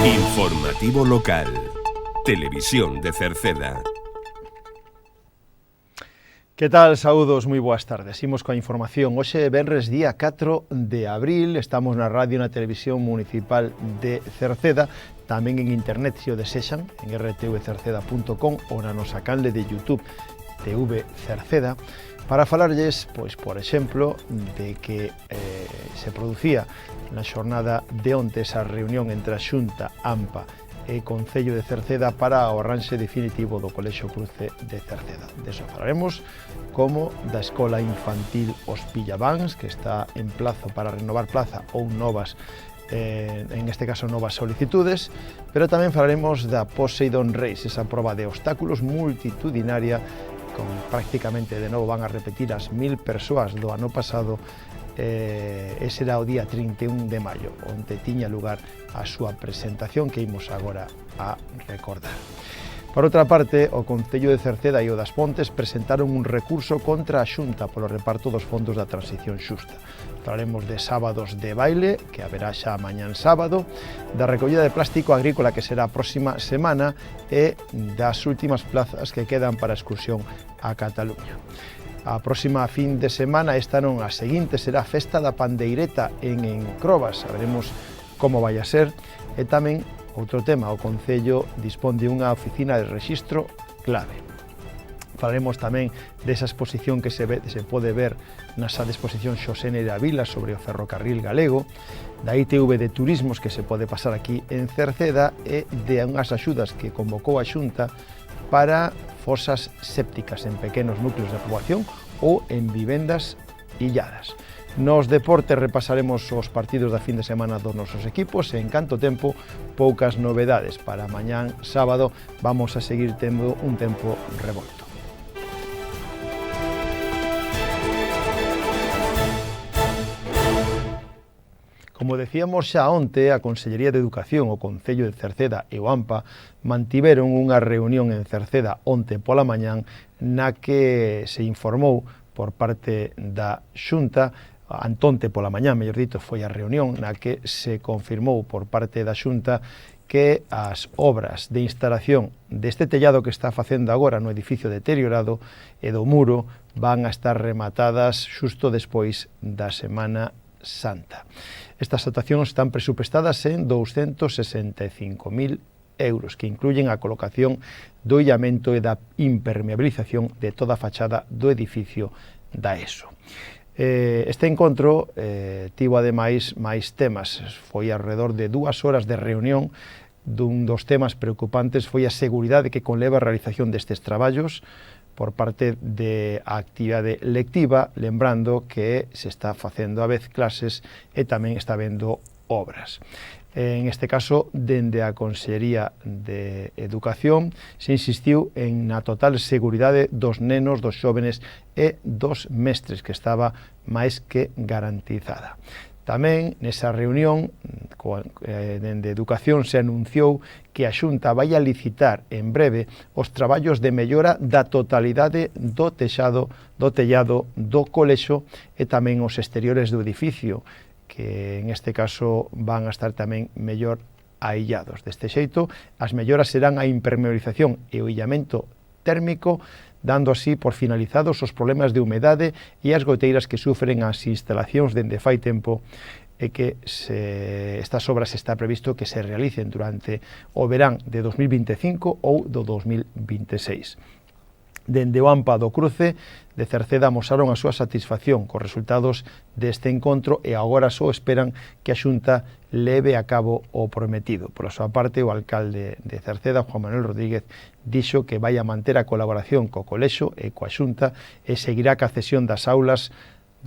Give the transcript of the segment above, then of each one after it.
Informativo local. Televisión de Cerceda. Que tal? Saúdos, moi boas tardes. Imos coa información. Hoxe venres día 4 de abril, estamos na radio e na televisión municipal de Cerceda, tamén en internet se o desexan, en rtvcerceda.com ou na nosa canle de YouTube TV Cerceda, para falarlles, pois, por exemplo, de que se producía na xornada de onte esa reunión entre a Xunta, AMPA e Concello de Cerceda para o arranxe definitivo do Colexio Cruce de Cerceda. Deso falaremos, como da Escola Infantil Os Pillabáns, que está en plazo para renovar plaza ou novas, en este caso novas solicitudes, pero tamén falaremos da Poseidon Race, esa proba de obstáculos multitudinaria, con prácticamente de novo van a repetir as 1000 persoas do ano pasado. Ese era o día 31 de maio, onde tiña lugar a súa presentación, que imos agora a recordar. Por outra parte, o Concello de Cerceda e o das Pontes presentaron un recurso contra a Xunta polo reparto dos fondos da transición xusta. Falaremos de sábados de baile, que haberá xa mañán sábado, da recollida de plástico agrícola, que será a próxima semana, e das últimas plazas que quedan para a excursión a Cataluña. A próxima fin de semana, esta non a seguinte, será a Festa da Pandeireta en Encrobas. Saberemos como vai a ser. E tamén, outro tema, o Concello dispón de unha oficina de rexistro clave. Falaremos tamén desa exposición que se pode ver na sala de exposición Xosé Neira Vila sobre o ferrocarril galego, da ITV de Turismos que se pode pasar aquí en Cerceda, e de unhas axudas que convocou a Xunta para fosas sépticas en pequenos núcleos de poboación ou en vivendas illadas. Nos deportes repasaremos os partidos da fin de semana dos nosos equipos e en canto tempo poucas novedades. Para mañán sábado vamos a seguir tendo un tempo revolto. Como decíamos xa onte, a Consellería de Educación, o Concello de Cerceda e o AMPA mantiveron unha reunión en Cerceda onte pola mañán, na que se informou por parte da Xunta, antonte pola mañán, mellor dito, foi a reunión na que se confirmou por parte da Xunta que as obras de instalación deste tellado que está facendo agora no edificio deteriorado e do muro van a estar rematadas xusto despois da Semana Santa. Estas actuacións están presupuestadas en 265.000 euros, que incluyen a colocación do illamento e da impermeabilización de toda a fachada do edificio da ESO. Este encontro tivo ademais máis temas. Foi alrededor de 2 horas de reunión. Dun dos temas preocupantes foi a seguridade que conleva a realización destes traballos por parte da actividade lectiva, lembrando que se está facendo a vez clases e tamén está habendo obras. En este caso, dende a Consellería de Educación, se insistiu en na total seguridade dos nenos, dos xóvenes e dos mestres, que estaba máis que garantizada. Tamén, nesa reunión, dende Educación, se anunciou que a Xunta vai a licitar en breve os traballos de mellora da totalidade do tellado do colexo e tamén os exteriores do edificio, que en este caso van a estar tamén mellor aillados. Deste xeito, as melloras serán a impermeabilización e o illamento térmico, dando así por finalizados os problemas de humedade e as goteiras que sufren as instalacións dende fai tempo, e que estas obras está previsto que se realicen durante o verán de 2025 ou do 2026. Dende o AMPA do Cruce de Cerceda amosaron a súa satisfacción cos resultados deste encontro e agora só esperan que a Xunta leve a cabo o prometido. Por a súa parte, o alcalde de Cerceda, Juan Manuel Rodríguez, dixo que vai a manter a colaboración co colexo e coa Xunta e seguirá ca cesión das aulas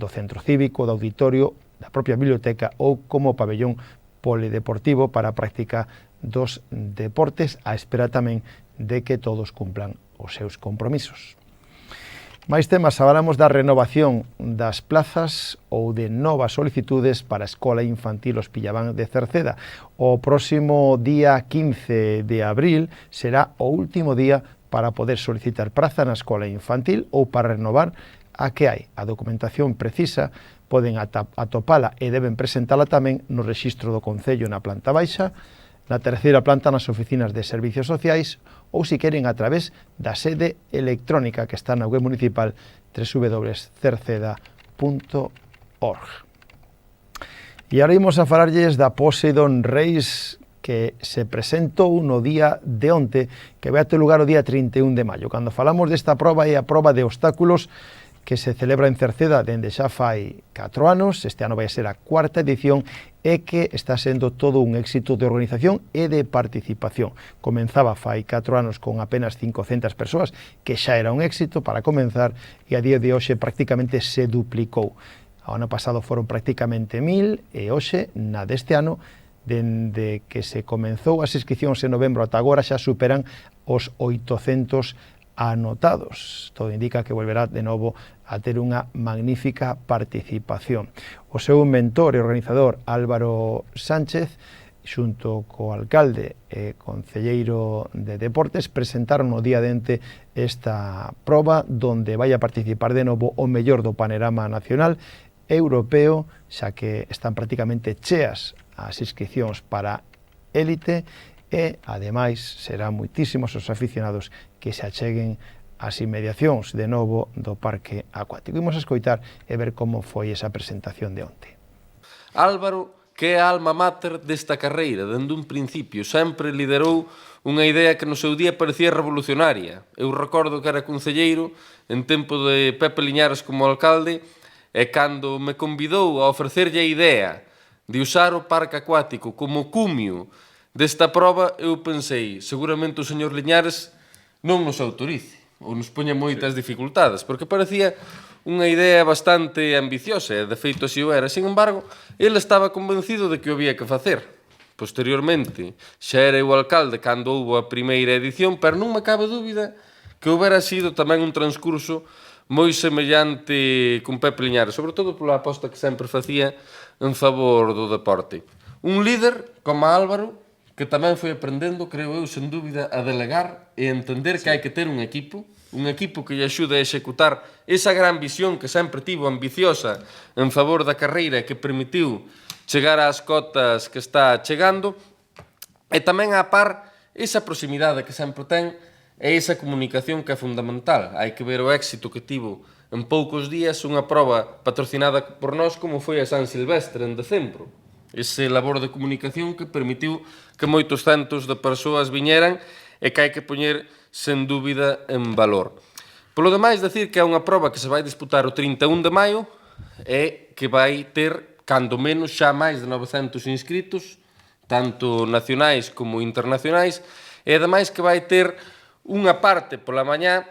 do centro cívico, do auditorio, da propia biblioteca ou como pabellón polideportivo para a práctica dos deportes, a espera tamén de que todos cumplan os seus compromisos. Máis temas, falamos da renovación das plazas ou de novas solicitudes para a Escola Infantil Os Pillabáns de Cerceda. O próximo día 15 de abril será o último día para poder solicitar praza na Escola Infantil ou para renovar a que hai. A documentación precisa poden atopala e deben presentala tamén no rexistro do Concello na planta baixa, na terceira planta nas oficinas de servicios sociais ou, se queren, a través da sede electrónica que está na web municipal www.cerceda.org. E agora imos a falarlles da Poseidon Race que se presentou no día de onte, que vai ter lugar o día 31 de maio. Cando falamos desta proba, é a proba de obstáculos que se celebra en Cerceda dende xa fai 4 anos, este ano vai ser a cuarta edición, e que está sendo todo un éxito de organización e de participación. Comenzaba fai 4 anos con apenas 500 persoas, que xa era un éxito para comenzar, e a día de hoxe prácticamente se duplicou. O ano pasado foron prácticamente 1000, e hoxe, na deste ano, dende que se comenzou as inscripcións en novembro ata agora, xa superan os 800 anotados. Todo indica que volverá de novo a ter unha magnífica participación. O seu mentor e organizador Álvaro Sánchez, xunto co alcalde e concelleiro de Deportes, presentaron no día de ente esta proba donde vai a participar de novo o mellor do panorama nacional e europeo, xa que están prácticamente cheas as inscripcións para élite, e, ademais, serán moitísimos os aficionados que se acheguen ás inmediacións de novo do parque acuático. Imos a escoitar e ver como foi esa presentación de onte. Álvaro, que é a alma mater desta carreira, dende un principio, sempre liderou unha idea que no seu día parecía revolucionaria. Eu recordo que era concelleiro en tempo de Pepe Liñares como alcalde, e cando me convidou a ofrecerlle a idea de usar o parque acuático como cumio desta proba, eu pensei, seguramente o señor Liñares non nos autorice, ou nos poña moitas dificultades, porque parecía unha idea bastante ambiciosa, e de feito así o era. Sin embargo, ele estaba convencido de que o había que facer. Posteriormente, xa era o alcalde cando houbo a primeira edición, pero non me cabe dúbida que houbera sido tamén un transcurso moi semellante con Pepe Liñares, sobre todo pola aposta que sempre facía en favor do deporte. Un líder como Álvaro, que tamén foi aprendendo, creo eu, sen dúbida, a delegar e a entender que hai que ter un equipo que lle axude a executar esa gran visión que sempre tivo ambiciosa en favor da carreira e que permitiu chegar ás cotas que está chegando, e tamén a par esa proximidade que sempre ten e esa comunicación que é fundamental. Hai que ver o éxito que tivo en poucos días unha proba patrocinada por nós como foi a San Silvestre en decembro. Ese labor de comunicación que permitiu que moitos centos de persoas viñeran e que hai que poñer sen dúbida en valor. Polo demais, decir que é unha proba que se vai disputar o 31 de maio e que vai ter, cando menos, xa máis de 900 inscritos, tanto nacionais como internacionais, e ademais que vai ter unha parte pola mañá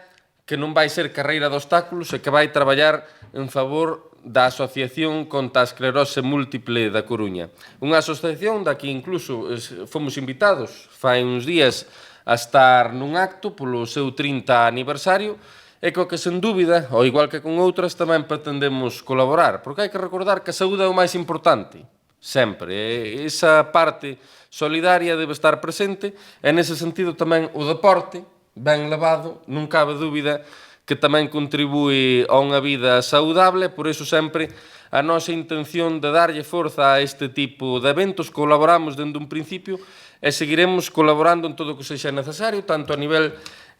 que non vai ser carreira de obstáculos e que vai traballar en favor da Asociación contra a Esclerose Múltiple da Coruña. Unha asociación da que incluso fomos invitados fai uns días a estar nun acto polo seu 30 aniversario, e co que, sen dúbida, ao igual que con outras, tamén pretendemos colaborar, porque hai que recordar que a saúde é o máis importante, sempre. E esa parte solidaria debe estar presente, e nese sentido tamén o deporte, ben levado, non cabe dúbida que tamén contribúe a unha vida saudable. Por iso sempre a nosa intención de darlle forza a este tipo de eventos. Colaboramos dende un principio e seguiremos colaborando en todo o que sexa necesario, tanto a nivel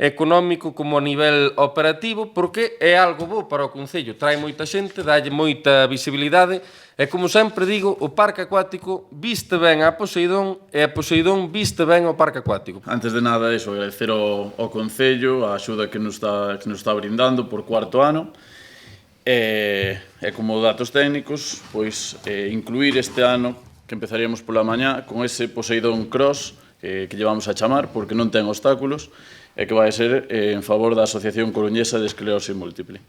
económico como a nivel operativo, porque é algo bo para o Concello, trae moita xente, dalle moita visibilidade, e como sempre digo, o parque acuático viste ben a Poseidón e a Poseidón viste ben o parque acuático. Antes de nada, agradecer ao Concello a axuda que nos está brindando por cuarto ano, e como datos técnicos, pois incluir este ano, que empezaríamos pola mañá, con ese Poseidón Cross, que llevamos a chamar, porque non ten obstáculos, e que vai ser en favor da Asociación Coruñesa de Esclerose Múltiple.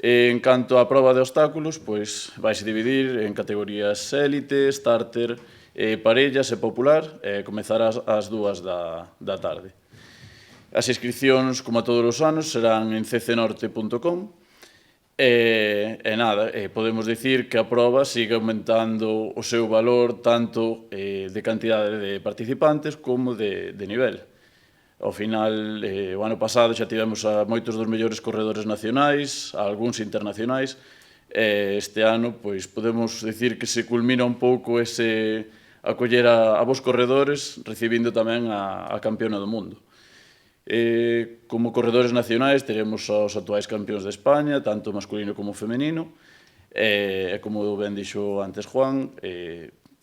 En canto á proba de obstáculos, pois vaise dividir en categorías élite, starter, parellas e popular, e comezará ás 2 da tarde. As inscripcións, como a todos os anos, serán en ccnorte.com, e nada, podemos dicir que a proba sigue aumentando o seu valor tanto de cantidade de participantes como de nivel. Ao final, o ano pasado xa tivemos a moitos dos mellores corredores nacionais, a algúns internacionais, e este ano pois podemos dicir que se culmina un pouco ese acoller a vos corredores, recibindo tamén a campeona do mundo. Como corredores nacionais teremos os actuais campións de España, tanto masculino como femenino, e como ben dixo antes Juan,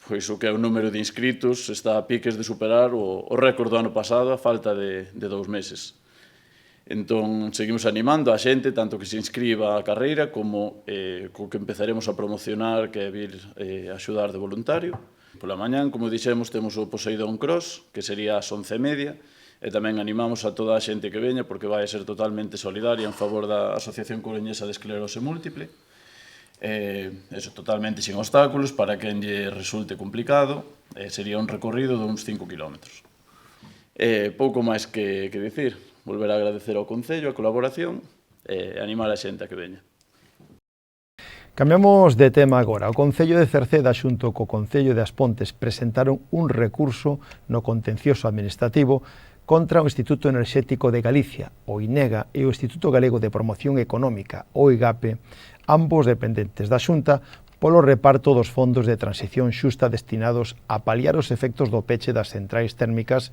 pois o que é o número de inscritos está a piques de superar o récord do ano pasado a falta de 2 meses. Entón, seguimos animando a xente, tanto que se inscriba á carreira como co que empezaremos a promocionar, que é vir a axudar de voluntario. Pola mañán, como dixemos, temos o Poseidón Cross, que sería ás 11:30, e tamén animamos a toda a xente que veña, porque vai a ser totalmente solidaria en favor da Asociación Coruñesa de Esclerose Múltiple. Eso, totalmente sin obstáculos, para quen lle resulte complicado, sería un recorrido de uns 5 kilómetros. Pouco máis que dicir, volver a agradecer ao Concello a colaboración e animar a xente a que veña. Cambiamos de tema agora. O Concello de Cerceda xunto co Concello de As Pontes presentaron un recurso no contencioso administrativo contra o Instituto Enerxético de Galicia, o INEGA, e o Instituto Galego de Promoción Económica, o IGAPE, ambos dependentes da Xunta, polo reparto dos fondos de transición xusta destinados a paliar os efectos do peche das centrais térmicas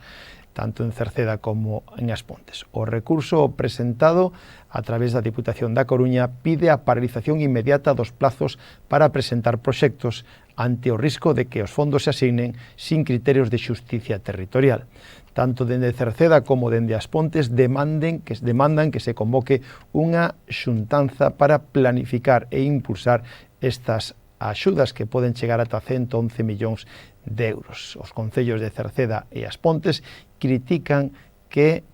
tanto en Cerceda como en As Pontes. O recurso presentado a través da Diputación da Coruña pide a paralización inmediata dos plazos para presentar proxectos ante o risco de que os fondos se asignen sin criterios de xusticia territorial. Tanto dende Cerceda como dende As Pontes demandan que se convoque unha xuntanza para planificar e impulsar estas axudas que poden chegar ata 111 millóns de euros. Os concellos de Cerceda e As Pontes critican que,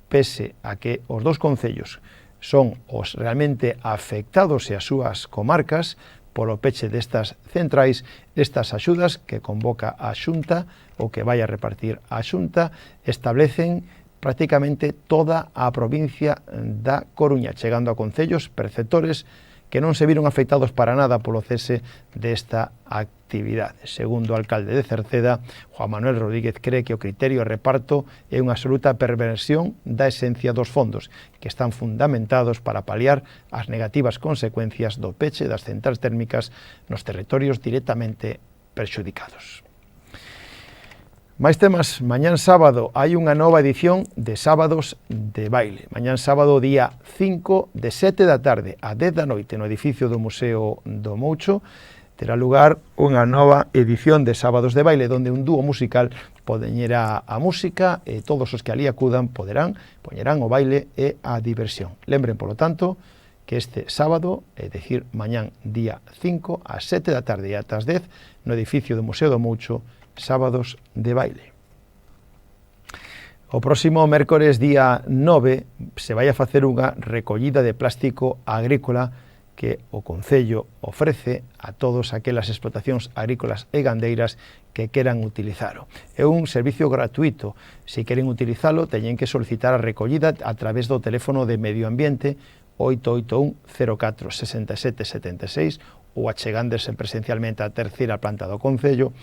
pese a que os dous concellos son os realmente afectados e as súas comarcas polo peche destas centrais, estas axudas que convoca a Xunta ou que vai a repartir a Xunta establecen prácticamente toda a provincia da Coruña, chegando a concellos perceptores que non se viron afectados para nada polo cese desta actividade. Segundo o alcalde de Cerceda, Juan Manuel Rodríguez, cree que o criterio de reparto é unha absoluta perversión da esencia dos fondos, que están fundamentados para paliar as negativas consecuencias do peche das centrais térmicas nos territorios directamente perxudicados. Máis temas, mañán sábado hai unha nova edición de Sábados de Baile. Mañán sábado, día 5, de 7 da tarde a 10 da noite, no edificio do Museo do Moucho, terá lugar unha nova edición de Sábados de Baile, donde un dúo musical poñerá a música e todos os que ali acudan poñerán o baile e a diversión. Lembren, polo tanto, que este sábado, é dicir, mañán día 5, a 7 da tarde e ata as 10, no edificio do Museo do Moucho, Sábados de Baile. O próximo mércores día 9 se vai a facer unha recollida de plástico agrícola que o Concello ofrece a todas aquelas explotacións agrícolas e gandeiras que queran utilizalo. É un servicio gratuito. Se queren utilizalo, teñen que solicitar a recollida a través do teléfono de Medio Ambiente 881 04 67 76 ou achegándose presencialmente á terceira planta do Concello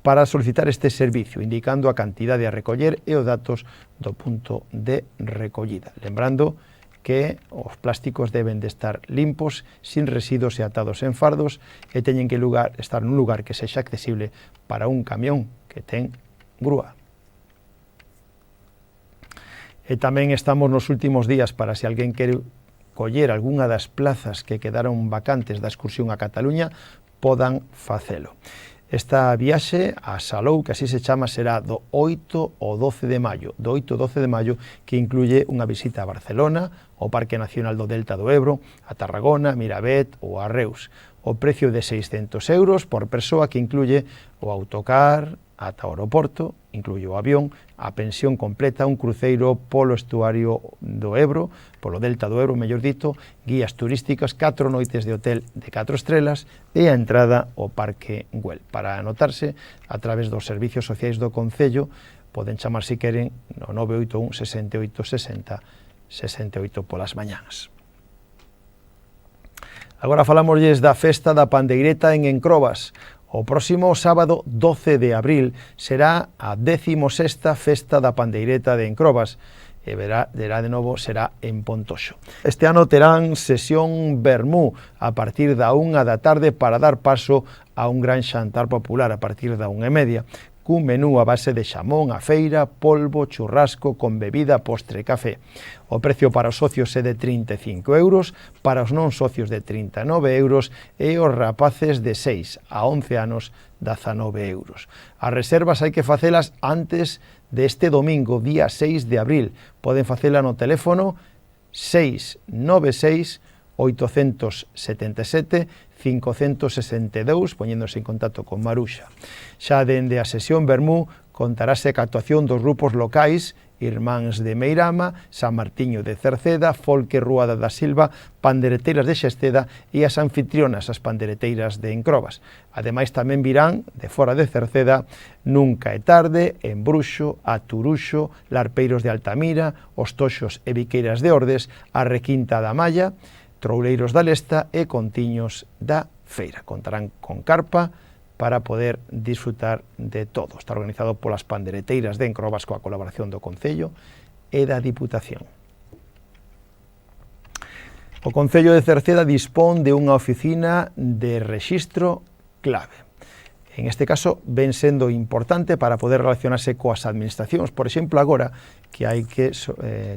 para solicitar este servicio, indicando a cantidade a recoller e os datos do punto de recollida. Lembrando que os plásticos deben de estar limpos, sin residuos e atados en fardos, e teñen que estar nun lugar que sexa accesible para un camión que ten grúa. E tamén estamos nos últimos días para se alguén quere coller algunha das plazas que quedaron vacantes da excursión a Cataluña, podan facelo. Esta viaxe a Salou, que así se chama, será do 8 ao 12 de maio, que incluye unha visita a Barcelona, ao Parque Nacional do Delta do Ebro, a Tarragona, Miravet ou a Reus. O precio de 600 euros por persoa, que incluye o autocar ata o aeroporto, incluye o avión, a pensión completa, un cruceiro polo estuario do Ebro, polo Delta do Ebro, mellor dito, guías turísticas, 4 noites de hotel de 4 estrelas e a entrada ao Parque Güell. Para anotarse, a través dos servicios sociais do Concello, poden chamar, se queren, no 981 68 60 68 polas mañanas. Agora falamosles da festa da pandeireta en Encrobas. O próximo sábado 12 de abril será a 16ª Festa da Pandeireta de Encrobas e será en Pontoxo. Este ano terán sesión vermú a partir da 1 da tarde para dar paso a un gran xantar popular a partir da 1:30, cun menú a base de xamón, a feira, polvo, churrasco, con bebida, postre e café. O precio para os socios é de 35 euros, para os non socios de 39 euros e os rapaces de 6 a 11 anos 19 euros. As reservas hai que facelas antes deste domingo, día 6 de abril. Poden facela no teléfono 696 877 562, poñéndose en contacto con Maruxa. Xa dende a sesión Vermú contarase ca actuación dos grupos locais Irmáns de Meirama, San Martiño de Cerceda, Folque Ruada da Silva, Pandereteiras de Xesteda e as anfitrionas, as pandereteiras de Encrobas. Ademais tamén virán, de fora de Cerceda, Nunca é Tarde, Embruxo, A Turuxo, Larpeiros de Altamira, Os Toxos e Viqueiras de Ordes, a Requinta da Malla, Trouleiros da Lesta e Contiños da Feira. Contarán con carpa para poder disfrutar de todo. Está organizado polas pandereteiras de Encrobas coa colaboración do Concello e da Diputación. O Concello de Cerceda dispón de unha oficina de rexistro clave. En este caso, ven sendo importante para poder relacionarse coas administracións, por exemplo, agora que hai que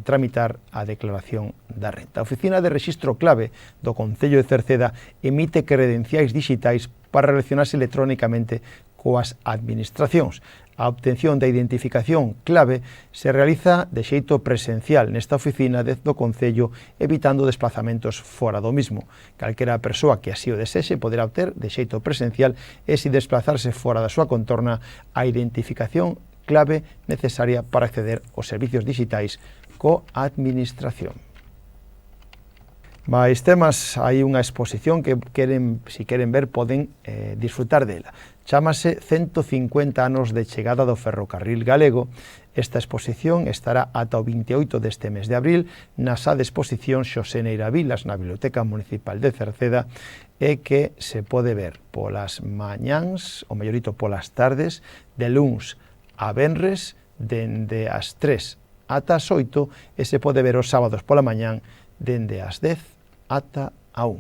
tramitar a declaración da renta. A Oficina de Rexistro Clave do Concello de Cerceda emite credenciais digitais para relacionarse electrónicamente coas administracións. A obtención da identificación clave se realiza de xeito presencial nesta oficina do Concello, evitando desplazamentos fora do mismo. Calquera persoa que así o desexe poderá obter de xeito presencial e, se desplazarse fora da súa contorna, a identificación clave necesaria para acceder aos servicios digitais coa administración. Mais temas, hai unha exposición que se queren ver, poden disfrutar dela. Chámase 150 anos de chegada do ferrocarril galego. Esta exposición estará ata o 28 deste mes de abril na sala de exposición Xosé Neira Vilas, na Biblioteca Municipal de Cerceda, e que se pode ver polas mañáns, ou mellorito polas tardes, de luns a venres, dende as 3 ata as 8, e se pode ver os sábados pola mañán, dende as 10 ata a 1.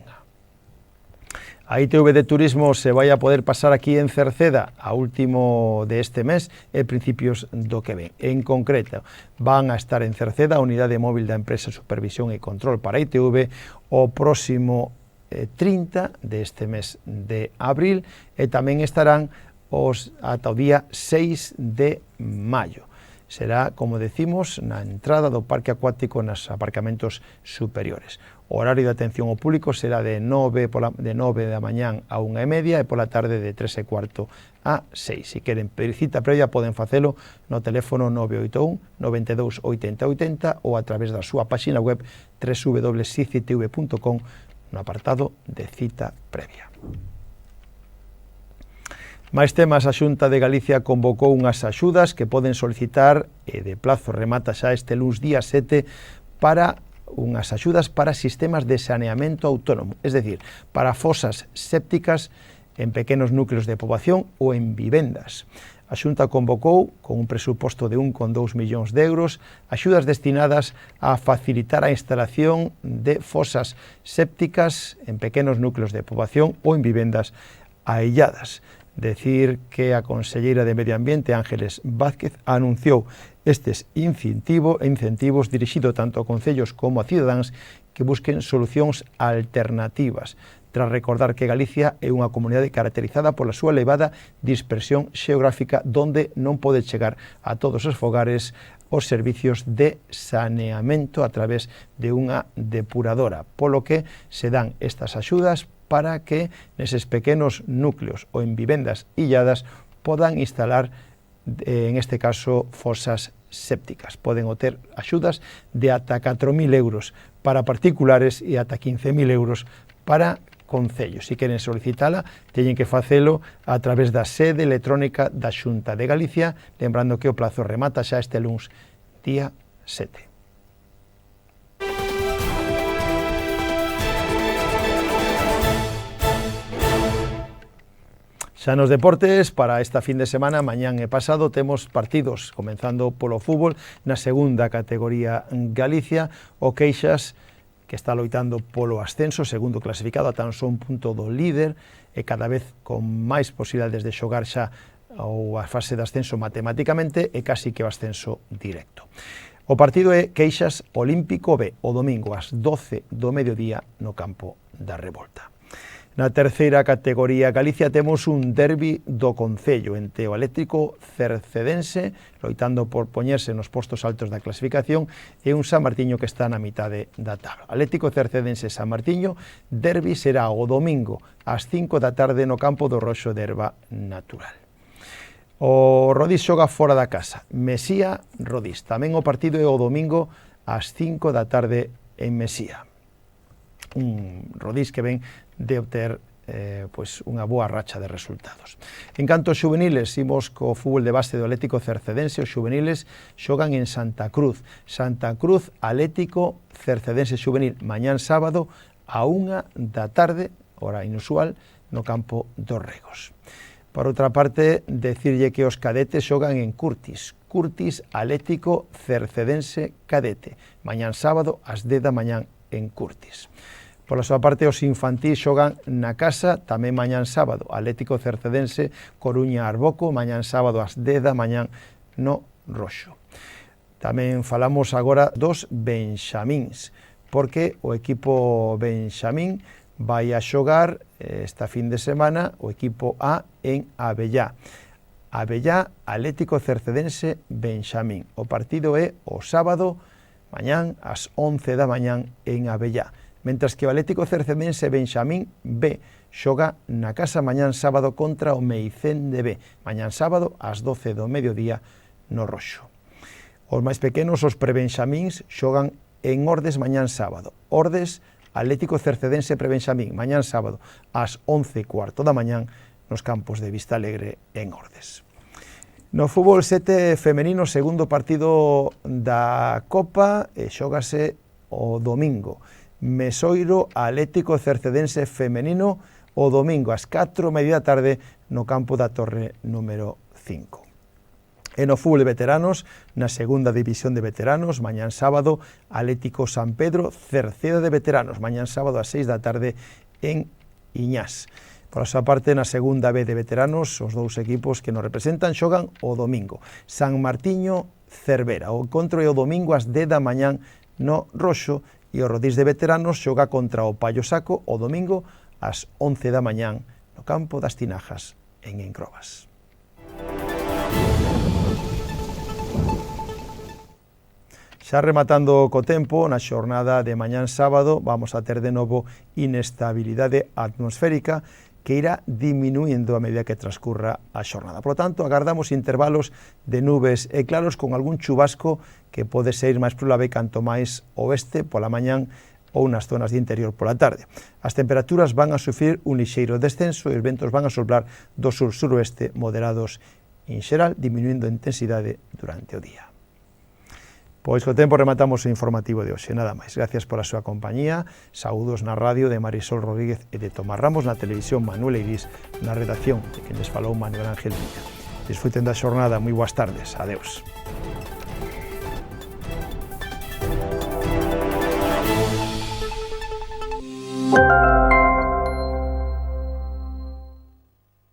A ITV de Turismo se vai a poder pasar aquí en Cerceda a último de este mes e principios do que ven. En concreto, van a estar en Cerceda a unidade móvil da empresa Supervisión e Control para ITV o próximo 30 deste mes de abril, e tamén estarán ata o día 6 de maio. Será, como decimos, na entrada do parque acuático nos aparcamentos superiores. O horario de atención ao público será de 9 da mañán a 1:30 e pola tarde de 3:15 a 6. Se queren pedir cita previa, poden facelo no teléfono 981 92 80 80 ou a través da súa páxina web www.cictv.com no apartado de cita previa. Mais temas, a Xunta de Galicia convocou unhas axudas que poden solicitar, e de plazo remata xa este luns día 7, para unhas axudas para sistemas de saneamento autónomo, es decir, para fosas sépticas en pequenos núcleos de poboación ou en vivendas. A Xunta convocou, con un presuposto de 1,2 millóns de euros, axudas destinadas a facilitar a instalación de fosas sépticas en pequenos núcleos de poboación ou en vivendas ailladas. Decir que a conselleira de Medio Ambiente, Ángeles Vázquez, anunciou estes incentivos dirixido tanto a concellos como a cidadáns que busquen solucións alternativas, tras recordar que Galicia é unha comunidade caracterizada pola súa elevada dispersión xeográfica, donde non pode chegar a todos os fogares os servicios de saneamento a través de unha depuradora, polo que se dan estas axudas para que neses pequenos núcleos ou en vivendas illadas podan instalar, en este caso, fosas sépticas. Poden obter axudas de ata 4.000 euros para particulares e ata 15.000 euros para concellos. Se queren solicitala, teñen que facelo a través da sede electrónica da Xunta de Galicia, lembrando que o plazo remata xa este luns, día 7. Xa nos deportes, para esta fin de semana, mañán e pasado, temos partidos, comenzando polo fútbol, na segunda categoría Galicia, o Queixas, que está loitando polo ascenso, segundo clasificado, a tan só un punto do líder, e cada vez con máis posibilidades de xogar xa a fase de ascenso matematicamente e casi que o ascenso directo. O partido é Queixas Olímpico B, o domingo ás 12 do mediodía no campo da Revolta. Na terceira categoría Galicia temos un derbi do Concello entre o Atlético Cercedense, loitando por poñerse nos postos altos da clasificación, e un San Martiño que está na mitade da tabla. Atlético Cercedense San Martiño, derbi será o domingo ás 5 da tarde no campo do Roxo de Herba Natural. O Rodís xoga fora da casa, Mesía Rodís. Tamén o partido é o domingo ás 5 da tarde en Mesía. Un Rodís que ven de obter unha boa racha de resultados. En canto aos xuveniles, imos co fútbol de base do Atlético Cercedense. Os xuveniles xogan en Santa Cruz. Santa Cruz Atlético Cercedense Xuvenil, mañán sábado a 1 da tarde, hora inusual, no campo dos Regos. Por outra parte, decirlle que os cadetes xogan en Curtis. Curtis Atlético Cercedense Cadete, mañán sábado ás 10 da mañán en Curtis. Pola súa parte, os infantís xogan na casa, tamén mañán sábado, Atlético Cercedense Coruña Arboco, mañán sábado ás 10 da mañán no Roxo. Tamén falamos agora dos benxamíns, porque o equipo benxamín vai a xogar esta fin de semana o equipo A en Abellá. Abellá, Atlético Cercedense Benxamín. O partido é o sábado, mañán, ás 11 da mañán en Abellá. Mentras que o Atlético Cercedense Benxamín B xoga na casa mañán sábado contra o Meicén de B, mañán sábado ás 12 do mediodía no Roxo. Os máis pequenos, os prebenxamíns, xogan en Ordes mañán sábado. Ordes, Atlético Cercedense Prebenxamín, mañán sábado ás 11:15 da mañán nos campos de Vistalegre en Ordes. No fútbol 7 femenino, segundo partido da Copa, xógase o domingo. Mesoiro Atlético Cercedense femenino o domingo ás 4:30 da tarde no campo da Torre número 5. E no fútbol de veteranos, na segunda división de veteranos, mañán sábado Atlético San Pedro Cerceda de veteranos, mañán sábado ás 6 da tarde en Iñás. Por a súa parte, na segunda B de veteranos, os dous equipos que nos representan xogan o domingo. San Martiño Cervera, o encontro é o domingo ás 10 da mañán no Roxo, e o Rodís de veteranos xoga contra o Pallo Saco o domingo ás 11 da mañán no campo das Tinajas en Encrobas. Xa rematando co tempo, na xornada de mañán sábado vamos a ter de novo inestabilidade atmosférica que irá diminuindo a medida que transcurra a xornada. Por lo tanto, agardamos intervalos de nubes e claros con algún chubasco que pode ser máis probable canto máis oeste pola mañán ou nas zonas de interior pola tarde. As temperaturas van a sufrir un lixeiro descenso e os ventos van a soplar do sur-suroeste moderados en xeral, diminuindo a intensidade durante o día. Pois co tempo rematamos o informativo de hoxe, nada máis. Gracias pola súa compañía, saúdos na radio de Marisol Rodríguez e de Tomás Ramos, na televisión Manuel Eirís, na redacción de quen les falou Manuel Ángel Villa. Disfruten da xornada, moi boas tardes, adeus.